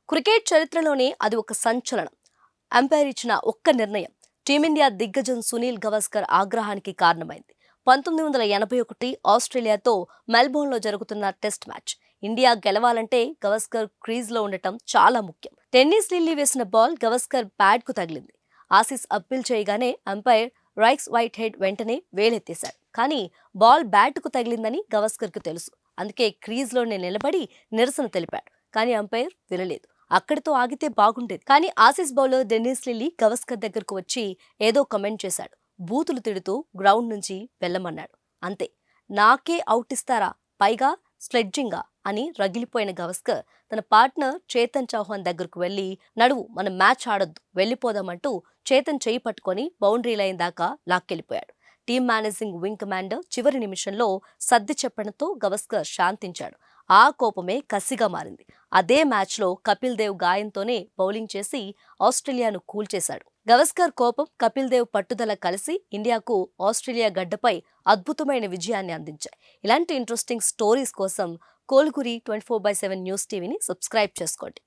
Cricket చరిత్రలోనే అది ఒక సంచలనం. అంపైర్ ఇచ్చిన ఒక్క నిర్ణయం టీమిండియా దిగ్గజం సునీల్ గవాస్కర్ ఆగ్రహానికి కారణమైంది. 1981 ఆస్ట్రేలియాతో మెల్బోర్న్లో జరుగుతున్న టెస్ట్ మ్యాచ్. ఇండియా గెలవాలంటే గవాస్కర్ క్రీజ్లో ఉండటం చాలా ముఖ్యం. టెన్నిస్ లిల్లీ వేసిన బాల్ గవాస్కర్ బ్యాట్కు తగిలింది. ఆసీస్ అప్పీల్ చేయగానే అంపైర్ రైక్స్ వైట్ హెడ్ వెంటనే వేలెత్తేశాడు. కానీ బాల్ బ్యాట్కు తగిలిందని గవాస్కర్కు తెలుసు. అందుకే క్రీజ్లోనే నిలబడి నిరసన తెలిపాడు. కానీ అంపైర్ వినలేదు. అక్కడితో ఆగితే బాగుండేది. కానీ Aussies bowler Dennis lily Gavaskar దగ్గరకు వచ్చి ఏదో కమెంట్ చేశాడు. బూతులు తిడుతూ గ్రౌండ్ నుంచి వెళ్ళమన్నాడు. అంతే. నాకే అవుట్ ఇస్తారా, పైగా స్లెడ్జింగా అని రగిలిపోయిన గవాస్కర్ తన పార్ట్నర్ చేతన్ చౌహాన్ దగ్గరకు వెళ్లి, నడువు, మనం మ్యాచ్ ఆడొద్దు, వెళ్లిపోదామంటూ చేతన్ చేయి పట్టుకొని బౌండరీ లైన్ దాకా లాక్కెళ్లిపోయాడు. టీమ్ మేనేజింగ్ వింగ్ కమాండర్ చివరి నిమిషంలో సర్ది చెప్పడంతో గవాస్కర్ శాంతించాడు. ఆ కోపమే కసిగా మారింది. అదే మ్యాచ్లో కపిల్ దేవ్ గాయంతోనే బౌలింగ్ చేసి ఆస్ట్రేలియాను కూల్చేశాడు. గవాస్కర్ కోపం, కపిల్ దేవ్ పట్టుదల కలిసి ఇండియాకు ఆస్ట్రేలియా గడ్డపై అద్భుతమైన విజయాన్ని అందించాయి. ఇలాంటి ఇంట్రెస్టింగ్ స్టోరీస్ కోసం కోలుగురి 24/7 న్యూస్ టీవీని సబ్స్క్రైబ్ చేసుకోండి.